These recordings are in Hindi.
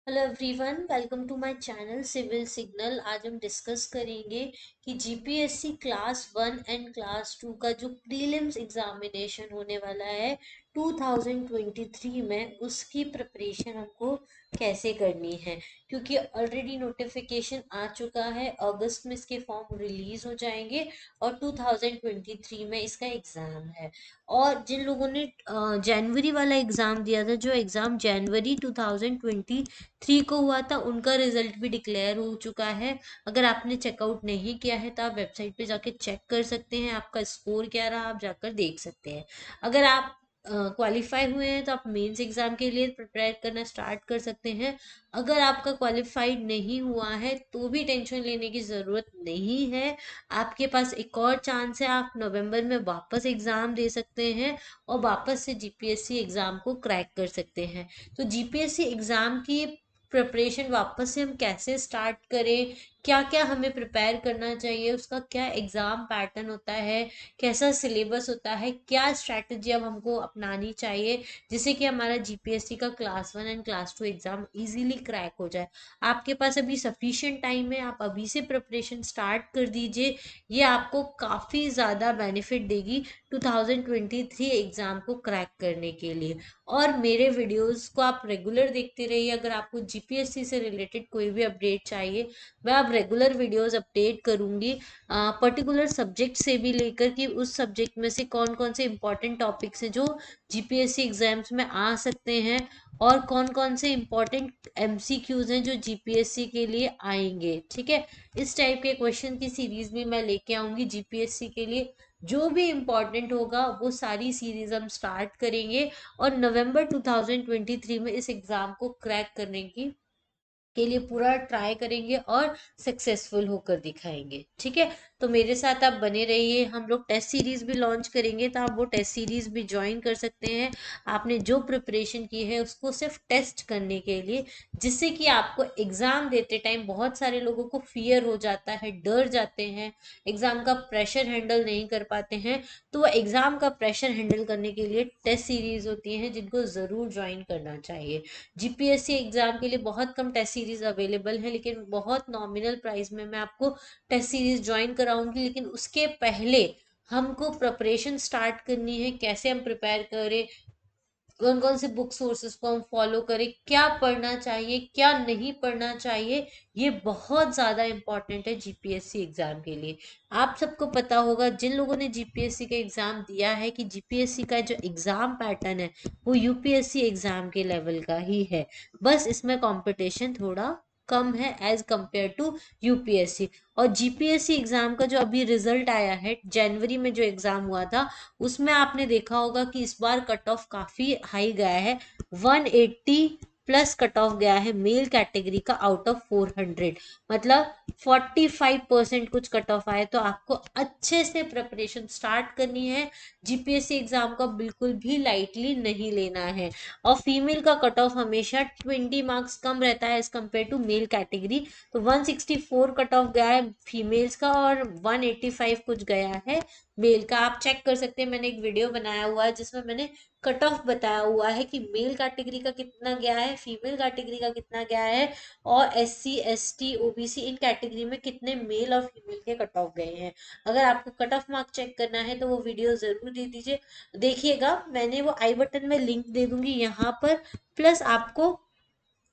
Hello everyone, welcome to my channel Civil Signal. आज हम डिस्कस करेंगे कि जीपीएससी क्लास 1 एंड क्लास 2 का जो प्रीलिम्स एग्जामिनेशन होने वाला है 2023 में, उसकी प्रिपरेशन हमको कैसे करनी है। क्योंकि ऑलरेडी नोटिफिकेशन आ चुका है, अगस्त में इसके फॉर्म रिलीज हो जाएंगे और 2023 में इसका एग्ज़ाम है। और जिन लोगों ने जनवरी वाला एग्ज़ाम दिया था, जो एग्ज़ाम जनवरी 2023 को हुआ था, उनका रिजल्ट भी डिक्लेयर हो चुका है। अगर आपने चेकआउट नहीं किया है तो आप वेबसाइट पे जाके चेक कर सकते हैं, आपका स्कोर क्या रहा आप जाकर देख सकते हैं। अगर आप क्वालिफाई हुए हैं तो आप मेंस एग्जाम के लिए प्रिपेयर करना स्टार्ट कर सकते हैं। अगर आपका क्वालिफाइड नहीं हुआ है तो भी टेंशन लेने की ज़रूरत नहीं है। आपके पास एक और चांस है, आप नवंबर में वापस एग्ज़ाम दे सकते हैं और वापस से जीपीएससी एग्ज़ाम को क्रैक कर सकते हैं। तो जीपीएससी एग्ज़ाम की प्रिपरेशन वापस से हम कैसे स्टार्ट करें, क्या क्या हमें प्रिपेयर करना चाहिए, उसका क्या एग्ज़ाम पैटर्न होता है, कैसा सिलेबस होता है, क्या स्ट्रैटेजी अब हमको अपनानी चाहिए जिससे कि हमारा जीपीएससी का class 1 and class 2 exam easily crack हो जाए। आपके पास अभी सफिशिएंट टाइम है, आप अभी से प्रिपरेशन स्टार्ट कर दीजिए। ये आपको काफ़ी ज़्यादा बेनिफिट देगी 2023 एग्ज़ाम को क्रैक करने के लिए। और मेरे वीडियोस को आप रेगुलर देखते रहिए। अगर आपको जीपीएससी से रिलेटेड कोई भी अपडेट चाहिए, मैं अब रेगुलर वीडियोस अपडेट करूंगी, पर्टिकुलर सब्जेक्ट से भी लेकर कि उस सब्जेक्ट में से कौन कौन से इंपॉर्टेंट टॉपिक्स हैं जो जीपीएससी एग्जाम्स में आ सकते हैं और कौन कौन से इंपॉर्टेंट एमसीक्यूज हैं जो जीपीएससी के लिए आएंगे। ठीक है, इस टाइप के क्वेश्चन की सीरीज भी मैं लेके आऊंगी जीपीएससी के लिए। जो भी इम्पोर्टेंट होगा वो सारी सीरीज हम स्टार्ट करेंगे और नवंबर 2023 में इस एग्जाम को क्रैक करने की के लिए पूरा ट्राई करेंगे और सक्सेसफुल होकर दिखाएंगे। ठीक है, तो मेरे साथ आप बने रहिए। हम लोग टेस्ट सीरीज भी लॉन्च करेंगे तो आप वो टेस्ट सीरीज भी ज्वाइन कर सकते हैं। आपने जो प्रिपरेशन की है उसको सिर्फ टेस्ट करने के लिए, जिससे कि आपको एग्जाम देते टाइम, बहुत सारे लोगों को फियर हो जाता है, डर जाते हैं, एग्जाम का प्रेशर हैंडल नहीं कर पाते हैं। तो वो एग्जाम का प्रेशर हैंडल करने के लिए टेस्ट सीरीज होती हैं जिनको ज़रूर ज्वाइन करना चाहिए। जीपीएससी एग्जाम के लिए बहुत कम टेस्ट सीरीज अवेलेबल है, लेकिन बहुत नॉमिनल प्राइस में मैं आपको टेस्ट सीरीज ज्वाइन कराऊंगी। लेकिन उसके पहले हमको प्रिपरेशन स्टार्ट करनी है, कैसे हम प्रिपेयर करें, कौन कौन से बुक सोर्सेस को हम फॉलो करें, क्या पढ़ना चाहिए क्या नहीं पढ़ना चाहिए, ये बहुत ज़्यादा इम्पोर्टेंट है जीपीएससी एग्जाम के लिए। आप सबको पता होगा, जिन लोगों ने जीपीएससी का एग्जाम दिया है, कि जीपीएससी का जो एग्जाम पैटर्न है वो यूपीएससी एग्जाम के लेवल का ही है। बस इसमें कंपटीशन थोड़ा कम है एज कंपेयर टू यूपीएससी। और जीपीएससी एग्जाम का जो अभी रिजल्ट आया है, जनवरी में जो एग्जाम हुआ था, उसमें आपने देखा होगा कि इस बार कट ऑफ काफी हाई गया है। 180 प्लस कट ऑफ गया है मेल कैटेगरी का आउट ऑफ 400। मतलब 45% कुछ कट ऑफ आए। तो आपको अच्छे से प्रिपरेशन स्टार्ट करनी है, जीपीएससी एग्जाम का बिल्कुल भी लाइटली नहीं लेना है। और फीमेल का कट ऑफ हमेशा 20 मार्क्स कम रहता है as compare to male category. तो 164 कट ऑफ गया है फीमेल्स का और 185 कुछ गया है मेल का। आप चेक कर सकते हैं, मैंने एक वीडियो बनाया हुआ है जिसमें मैंने कट ऑफ बताया हुआ है कि मेल कैटेगरी का कितना गया है, फीमेल कैटेगरी का कितना गया है, और एससी एसटी ओबीसी इन कैटेगरी में कितने मेल और फीमेल के कट ऑफ गए हैं। अगर आपको कट ऑफ मार्क चेक करना है तो वो वीडियो जरूर दे दीजिए, देखिएगा। मैंने वो आई बटन में लिंक दे दूंगी यहाँ पर, प्लस आपको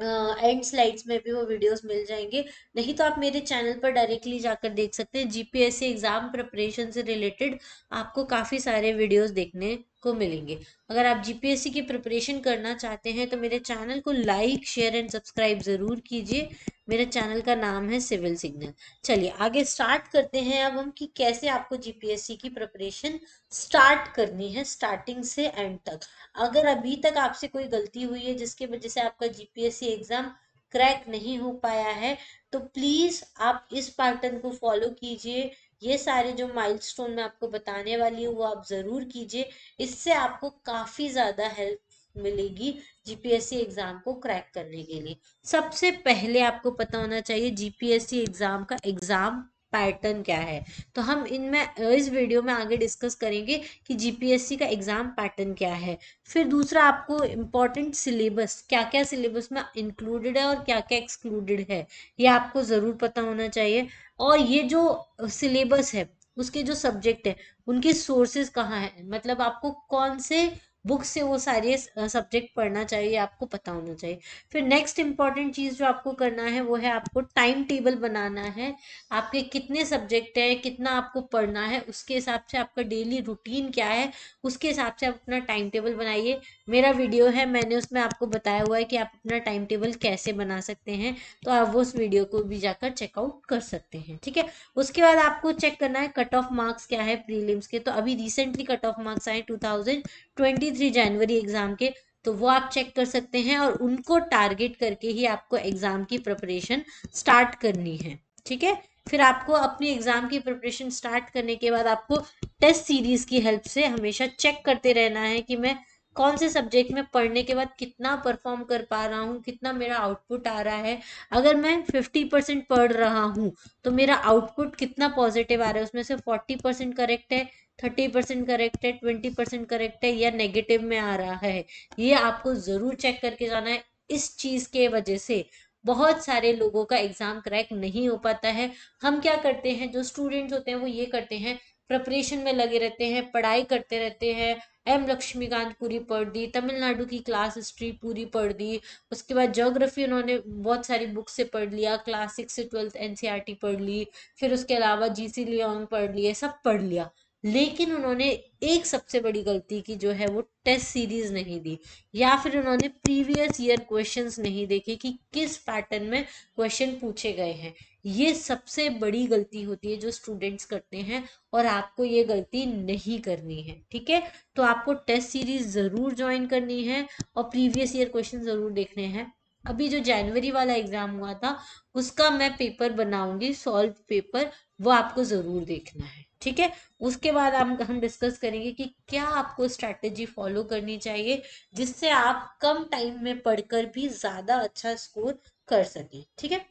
एंड स्लाइड्स में भी वो वीडियोस मिल जाएंगे। नहीं तो आप मेरे चैनल पर डायरेक्टली जाकर देख सकते हैं। जीपीएससी एग्जाम प्रिपरेशन से रिलेटेड आपको काफ़ी सारे वीडियोस देखने को मिलेंगे। अगर आप जीपीएससी की प्रिपरेशन करना चाहते हैं तो मेरे चैनल को लाइक शेयर एंड सब्सक्राइब ज़रूर कीजिए। मेरे चैनल का नाम है सिविल सिग्नल। चलिए आगे स्टार्ट करते हैं अब हम, कि कैसे आपको जीपीएससी की प्रिपरेशन स्टार्ट करनी है स्टार्टिंग से एंड तक। अगर अभी तक आपसे कोई गलती हुई है जिसकी वजह से आपका जीपीएससी एग्जाम क्रैक नहीं हो पाया है, तो प्लीज आप इस पैटर्न को फॉलो कीजिए। ये सारे जो माइलस्टोन मैं आपको बताने वाली हूँ वो आप जरूर कीजिए। इससे आपको काफी ज्यादा हेल्प मिलेगी जीपीएससी एग्जाम को क्रैक करने के लिए। सबसे पहले आपको पता होना चाहिए जीपीएससी एग्जाम का एग्जाम पैटर्न क्या है। तो हम इनमें इस वीडियो में आगे डिस्कस करेंगे कि जीपीएससी का एग्जाम पैटर्न क्या है। फिर दूसरा, आपको इम्पोर्टेंट सिलेबस, क्या क्या सिलेबस में इंक्लूडेड है और क्या क्या एक्सक्लूडेड है, ये आपको ज़रूर पता होना चाहिए। और ये जो सिलेबस है, उसके जो सब्जेक्ट है, उनके सोर्सेज कहाँ है, मतलब आपको कौन से बुक से वो सारे सब्जेक्ट पढ़ना चाहिए, आपको पता होना चाहिए। फिर नेक्स्ट इंपॉर्टेंट चीज़ जो आपको करना है वो है आपको टाइम टेबल बनाना है। आपके कितने सब्जेक्ट है, कितना आपको पढ़ना है, उसके हिसाब से आपका डेली रूटीन क्या है, उसके हिसाब से आप अपना टाइम टेबल बनाइए। मेरा वीडियो है, मैंने उसमें आपको बताया हुआ है कि आप अपना टाइम टेबल कैसे बना सकते हैं, तो आप वो उस वीडियो को भी जाकर चेकआउट कर सकते हैं, ठीक है। उसके बाद आपको चेक करना है कट ऑफ मार्क्स क्या है प्रीलिम्स के। तो अभी रिसेंटली कट ऑफ मार्क्स आए 2023 जनवरी एग्जाम के, तो वो आप चेक कर सकते हैं और उनको टारगेट करके ही आपको एग्जाम की प्रिपरेशन स्टार्ट करनी है, ठीक है। फिर आपको अपनी एग्जाम की प्रिपरेशन स्टार्ट करने के बाद आपको टेस्ट सीरीज की हेल्प से हमेशा चेक करते रहना है कि मैं कौन से सब्जेक्ट में पढ़ने के बाद कितना परफॉर्म कर पा रहा हूँ, कितना मेरा आउटपुट आ रहा है। अगर मैं 50% पढ़ रहा हूँ तो मेरा आउटपुट कितना पॉजिटिव आ रहा है, उसमें से 40% करेक्ट है, 30% करेक्ट है, 20% करेक्ट है, या नेगेटिव में आ रहा है, ये आपको जरूर चेक करके जाना है। इस चीज के वजह से बहुत सारे लोगों का एग्जाम क्रैक नहीं हो पाता है। हम क्या करते हैं, जो स्टूडेंट्स होते हैं वो ये करते हैं, प्रिपरेशन में लगे रहते हैं, पढ़ाई करते रहते हैं, एम लक्ष्मीकांत पूरी पढ़ दी, तमिलनाडु की क्लास हिस्ट्री पूरी पढ़ दी, उसके बाद ज्योग्राफी उन्होंने बहुत सारी बुक से पढ़ लिया, क्लास 6 से 12 एनसीईआरटी पढ़ ली, फिर उसके अलावा जीसी लियोंग पढ़ लिए, सब पढ़ लिया। लेकिन उन्होंने एक सबसे बड़ी गलती की, जो है वो टेस्ट सीरीज नहीं दी, या फिर उन्होंने प्रीवियस ईयर क्वेश्चंस नहीं देखे कि किस पैटर्न में क्वेश्चन पूछे गए हैं। ये सबसे बड़ी गलती होती है जो स्टूडेंट्स करते हैं, और आपको ये गलती नहीं करनी है, ठीक है। तो आपको टेस्ट सीरीज जरूर ज्वाइन करनी है और प्रीवियस ईयर क्वेश्चन जरूर देखने हैं। अभी जो जनवरी वाला एग्जाम हुआ था उसका मैं पेपर बनाऊंगी, सॉल्व पेपर, वो आपको जरूर देखना है, ठीक है। उसके बाद हम डिस्कस करेंगे कि क्या आपको स्ट्रैटेजी फॉलो करनी चाहिए जिससे आप कम टाइम में पढ़कर भी ज्यादा अच्छा स्कोर कर सकें, ठीक है।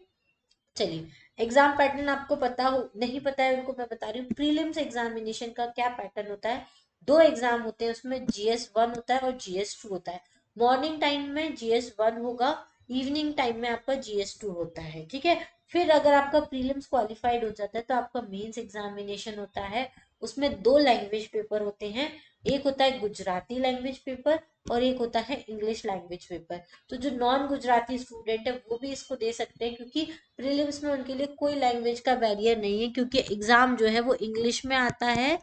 चलिए, एग्जाम पैटर्न आपको पता हो, नहीं पता है उनको मैं बता रही हूँ। प्रीलिम्स एग्जामिनेशन का क्या पैटर्न होता है, दो एग्जाम होते हैं, उसमें जीएस 1 होता है और जीएस 2 होता है। मॉर्निंग टाइम में जीएस 1 होगा, इवनिंग टाइम में आपका जीएस 2 होता है, ठीक है। फिर अगर आपका प्रीलिम्स क्वालिफाइड हो जाता है तो आपका मेंस एग्जामिनेशन होता है, उसमें दो लैंग्वेज पेपर होते हैं, एक होता है गुजराती लैंग्वेज पेपर और एक होता है इंग्लिश लैंग्वेज पेपर। तो जो नॉन गुजराती स्टूडेंट है वो भी इसको दे सकते हैं, क्योंकि प्रीलिम्स में उनके लिए कोई लैंग्वेज का बैरियर नहीं है, क्योंकि एग्जाम जो है वो इंग्लिश में आता है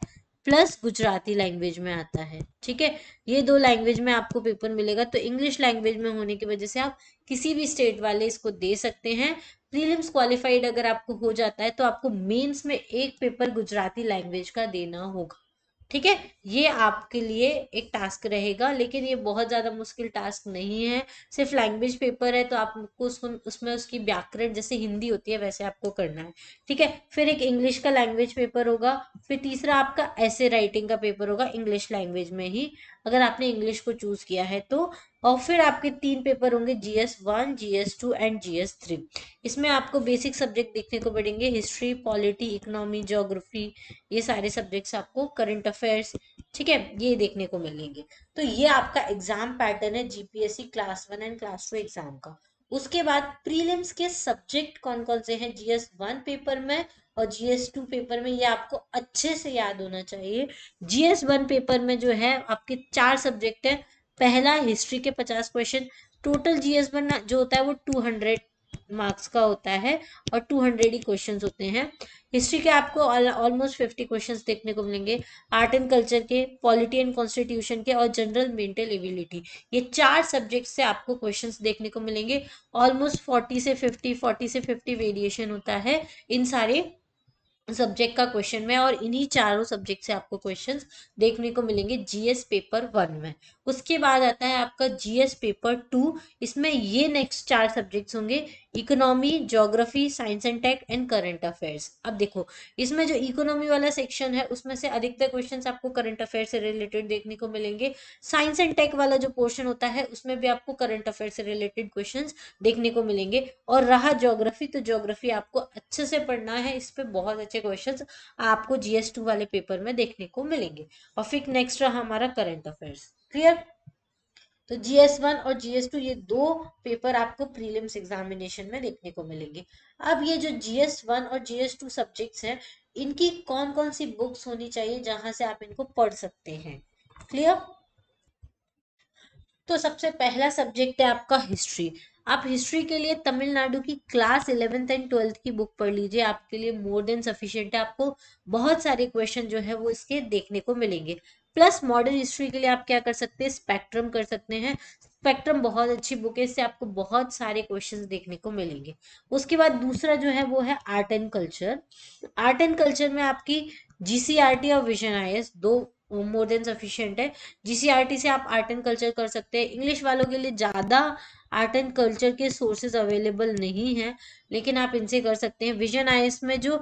प्लस गुजराती लैंग्वेज में आता है, ठीक है। ये दो लैंग्वेज में आपको पेपर मिलेगा, तो इंग्लिश लैंग्वेज में होने की वजह से आप किसी भी स्टेट वाले इसको दे सकते हैं। प्रीलिम्स क्वालिफाइड अगर आपको हो जाता है तो आपको मेंस में एक पेपर गुजराती लैंग्वेज का देना होगा, ठीक है। ये आपके लिए एक टास्क रहेगा, लेकिन ये बहुत ज्यादा मुश्किल टास्क नहीं है, सिर्फ लैंग्वेज पेपर है, तो आपको उसमें उसकी व्याकरण जैसे हिंदी होती है वैसे आपको करना है, ठीक है। फिर एक इंग्लिश का लैंग्वेज पेपर होगा, फिर तीसरा आपका ऐसे राइटिंग का पेपर होगा इंग्लिश लैंग्वेज में ही, अगर आपने इंग्लिश को चूज किया है तो। और फिर आपके तीन पेपर होंगे, जीएस 1, जीएस 2 एंड जीएस 3। इसमें आपको बेसिक सब्जेक्ट देखने को पड़ेंगे, हिस्ट्री, पॉलिटी, इकोनॉमी, ज्योग्राफी, ये सारे सब्जेक्ट्स आपको, करंट अफेयर्स, ठीक है, ये देखने को मिलेंगे। तो ये आपका एग्जाम पैटर्न है GPSC class 1 and class 2 exam का। उसके बाद प्रीलिम्स के सब्जेक्ट कौन कौन से हैं जीएस 1 पेपर में और जीएस 2 पेपर में, ये आपको अच्छे से याद होना चाहिए। जीएस 1 पेपर में जो है आपके 4 सब्जेक्ट है। पहला, हिस्ट्री के 50 क्वेश्चन। टोटल जीएस 1 जो होता है वो 200 मार्क्स का होता है और 200 ही क्वेश्चन होते हैं। हिस्ट्री के आपको ऑलमोस्ट 50 क्वेश्चंस देखने को मिलेंगे। आर्ट एंड कल्चर के, पॉलिटी एंड कॉन्स्टिट्यूशन के और जनरल मेंटल एबिलिटी, ये 4 सब्जेक्ट से आपको क्वेश्चंस देखने को मिलेंगे। ऑलमोस्ट 40 से 50 वेरिएशन होता है इन सारे सब्जेक्ट का क्वेश्चन में, और इन्हीं चारों सब्जेक्ट से आपको क्वेश्चंस देखने को मिलेंगे जीएस पेपर 1 में। उसके बाद आता है आपका जीएस पेपर 2। इसमें ये नेक्स्ट 4 सब्जेक्ट्स होंगे, economy, geography, science and tech and current affairs. अब देखो, इसमें जो इकोनॉमी वाला सेक्शन है उसमें से अधिकतर क्वेश्चंस आपको करंट अफेयर से रिलेटेड देखने को मिलेंगे। साइंस एंड टेक वाला जो पोर्शन होता है उसमें भी आपको करंट अफेयर से रिलेटेड क्वेश्चंस देखने को मिलेंगे। और रहा ज्योग्राफी, तो ज्योग्राफी आपको अच्छे से पढ़ना है, इस पे बहुत अच्छे क्वेश्चंस आपको जीएस 2 वाले पेपर में देखने को मिलेंगे। और फिर नेक्स्ट रहा हमारा करंट अफेयर्स। क्लियर? तो GS 1 और GS 2 ये दो पेपर आपको प्रीलिम्स एग्जामिनेशन में देखने को मिलेंगे। अब ये जो GS 1 और GS 2 सब्जेक्ट्स हैं, इनकी कौन कौन सी बुक्स होनी चाहिए जहां से आप इनको पढ़ सकते हैं? क्लियर? तो सबसे पहला सब्जेक्ट है आपका हिस्ट्री। आप हिस्ट्री के लिए तमिलनाडु की क्लास 11th एंड 12th की बुक पढ़ लीजिए, आपके लिए मोर देन सफिशिएंट है। आपको बहुत सारे क्वेश्चन जो है वो इसके देखने को मिलेंगे। प्लस मॉडर्न हिस्ट्री के लिए आप क्या कर सकते हैं, स्पेक्ट्रम कर सकते हैं। स्पेक्ट्रम बहुत अच्छी बुक है, इससे आपको बहुत सारे क्वेश्चंस देखने को मिलेंगे। उसके बाद दूसरा जो है वो है art and culture. Art and culture में आपकी जीसीआरटी और विजन आईएस दो मोर देन सफिशिएंट है। जीसीआरटी से आप आर्ट एंड कल्चर कर सकते हैं। इंग्लिश वालों के लिए ज़्यादा आर्ट एंड कल्चर के सोर्सेज अवेलेबल नहीं है, लेकिन आप इनसे कर सकते हैं। विजन आईएस में जो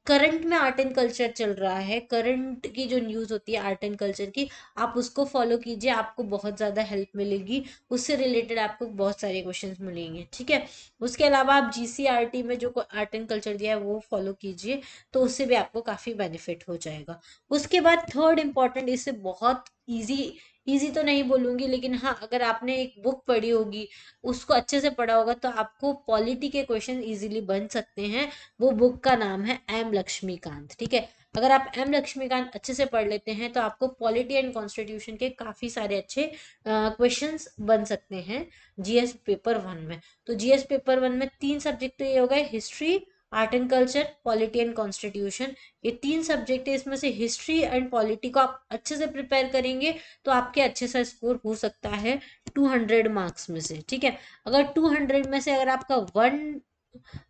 करंट में आर्ट एंड कल्चर चल रहा है, करंट की जो न्यूज़ होती है आर्ट एंड कल्चर की, आप उसको फॉलो कीजिए, आपको बहुत ज़्यादा हेल्प मिलेगी। उससे रिलेटेड आपको बहुत सारे क्वेश्चंस मिलेंगे, ठीक है। उसके अलावा आप जीसीआरटी में जो आर्ट एंड कल्चर दिया है वो फॉलो कीजिए, तो उससे भी आपको काफ़ी बेनिफिट हो जाएगा। उसके बाद थर्ड इम्पॉर्टेंट, इससे बहुत इजी, इजी तो नहीं बोलूंगी, लेकिन हाँ अगर आपने एक बुक पढ़ी होगी, उसको अच्छे से पढ़ा होगा, तो आपको पॉलिटी के क्वेश्चन इजीली बन सकते हैं। वो बुक का नाम है एम लक्ष्मीकांत, ठीक है। अगर आप एम लक्ष्मीकांत अच्छे से पढ़ लेते हैं तो आपको पॉलिटी एंड कॉन्स्टिट्यूशन के काफी सारे अच्छे क्वेश्चंस बन सकते हैं जीएस पेपर 1 में। तो जीएस पेपर 1 में 3 सब्जेक्ट तो ये हो गए, history, art and culture, polity and constitution. ये 3 सब्जेक्ट है, इसमें से हिस्ट्री एंड पॉलिटी को आप अच्छे से प्रिपेयर करेंगे तो आपके अच्छे सा स्कोर हो सकता है 200 मार्क्स में से, ठीक है। अगर 200 में से अगर आपका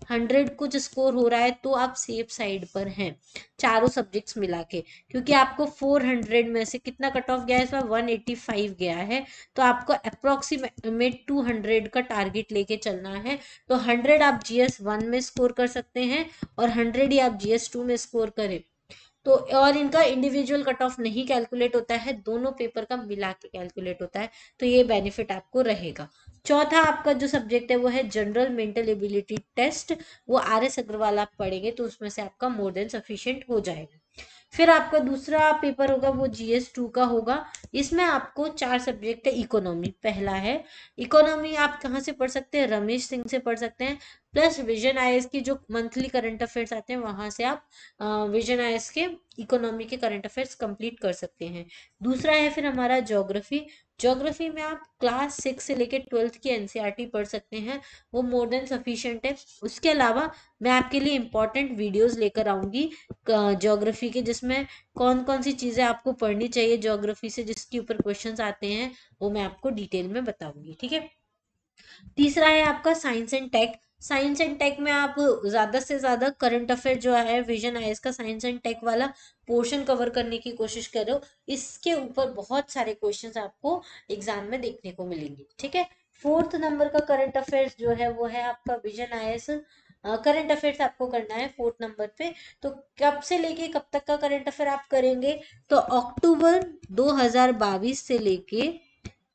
100 कुछ स्कोर हो रहा है तो आप सेफ साइड पर हैं, चारों सब्जेक्ट्स मिला के। क्योंकि आपको 400 में से कितना कट ऑफ गया है, इसमें 185 गया है, तो आपको अप्रोक्सीमेट 200 का टारगेट लेके चलना है। तो 100 आप GS 1 में स्कोर कर सकते हैं और 100 ही आप GS 2 में स्कोर करें तो। और इनका इंडिविजुअल कट ऑफ नहीं कैलकुलेट होता है, दोनों पेपर का मिला के कैलकुलेट होता है, तो ये बेनिफिट आपको रहेगा। चौथा आपका जो सब्जेक्ट है वो है जनरल मेंटल एबिलिटी टेस्ट। वो RS अग्रवाल आप पढ़ेंगे तो उसमें से आपका मोर देन सफिशिएंट हो जाएगा। फिर आपका दूसरा पेपर होगा वो GS 2 का होगा। इसमें आपको 4 सब्जेक्ट है। इकोनॉमी पहला है। इकोनॉमी आप कहाँ से पढ़ सकते हैं, रमेश सिंह से पढ़ सकते हैं। प्लस विजन आईएएस की जो मंथली करंट अफेयर्स आते हैं वहां से आप विजन आईएएस के इकोनॉमी के करंट अफेयर्स कंप्लीट कर सकते हैं। दूसरा है फिर हमारा ज्योग्राफी। ज्योग्राफी में आप क्लास 6 से लेकर 12th की एनसीईआरटी पढ़ सकते हैं, वो मोर देन सफिशिएंट है। उसके अलावा मैं आपके लिए इंपॉर्टेंट वीडियोस लेकर आऊंगी ज्योग्राफी के, जिसमें कौन कौन सी चीजें आपको पढ़नी चाहिए ज्योग्राफी से, जिसके ऊपर क्वेश्चंस आते हैं, वो मैं आपको डिटेल में बताऊंगी, ठीक है। तीसरा है आपका science and tech. Science and tech में आप ज्यादा से ज्यादा करंट अफेयर जो है विजन आईएएस का साइंस एंड टेक वाला पोर्शन कवर करने की कोशिश करो। इसके ऊपर बहुत सारे क्वेश्चंस आपको एग्जाम में देखने को मिलेंगे, ठीक है। फोर्थ नंबर का करंट अफेयर्स जो है वो है आपका विजन आईएएस करंट अफेयर्स आपको करना है 4th नंबर पे। तो कब से लेके कब तक का करंट अफेयर आप करेंगे, तो अक्टूबर 2022 से लेके,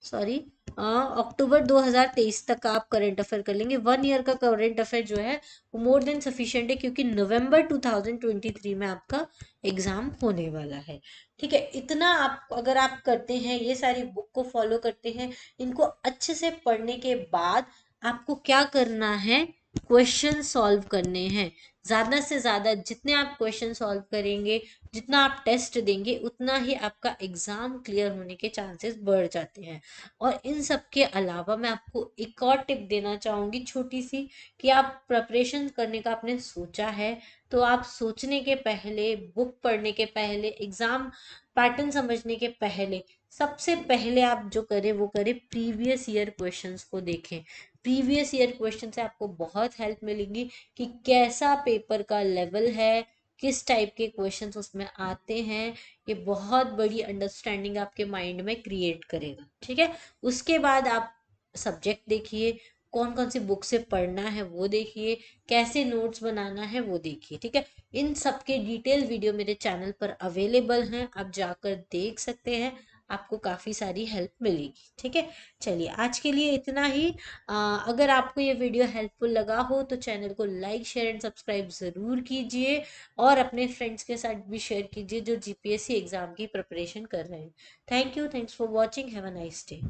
सॉरी, अक्टूबर 2023 तक का आप करंट अफेयर कर लेंगे। 1 ईयर का करंट अफेयर जो है वो मोर देन सफिशिएंट है, क्योंकि नवंबर 2023 में आपका एग्जाम होने वाला है, ठीक है। इतना आप अगर आप करते हैं, ये सारी बुक को फॉलो करते हैं, इनको अच्छे से पढ़ने के बाद आपको क्या करना है, क्वेश्चन सॉल्व करने हैं। ज्यादा से ज्यादा जितने आप क्वेश्चन सॉल्व करेंगे, जितना आप टेस्ट देंगे, उतना ही आपका एग्जाम क्लियर होने के चांसेस बढ़ जाते हैं। और इन सब के अलावा मैं आपको एक और टिप देना चाहूंगी छोटी सी, कि आप प्रिपरेशन करने का आपने सोचा है, तो आप सोचने के पहले, बुक पढ़ने के पहले, एग्जाम पैटर्न समझने के पहले, सबसे पहले आप जो करें वो करें, प्रीवियस ईयर क्वेश्चंस को देखें। प्रीवियस ईयर क्वेश्चन से आपको बहुत हेल्प मिलेगी कि कैसा पेपर का लेवल है, किस टाइप के क्वेश्चंस उसमें आते हैं, ये बहुत बड़ी अंडरस्टैंडिंग आपके माइंड में क्रिएट करेगा। ठीक है, उसके बाद आप सब्जेक्ट देखिए, कौन कौन सी बुक से पढ़ना है वो देखिए, कैसे नोट्स बनाना है वो देखिए। ठीक है, इन सब के डिटेल वीडियो मेरे चैनल पर अवेलेबल हैं, आप जाकर देख सकते हैं, आपको काफ़ी सारी हेल्प मिलेगी। ठीक है, चलिए आज के लिए इतना ही। अगर आपको ये वीडियो हेल्पफुल लगा हो तो चैनल को लाइक शेयर एंड सब्सक्राइब ज़रूर कीजिए, और अपने फ्रेंड्स के साथ भी शेयर कीजिए जो जीपीएससी एग्ज़ाम की प्रिपरेशन कर रहे हैं। Thank you, thanks for watching, have a nice day.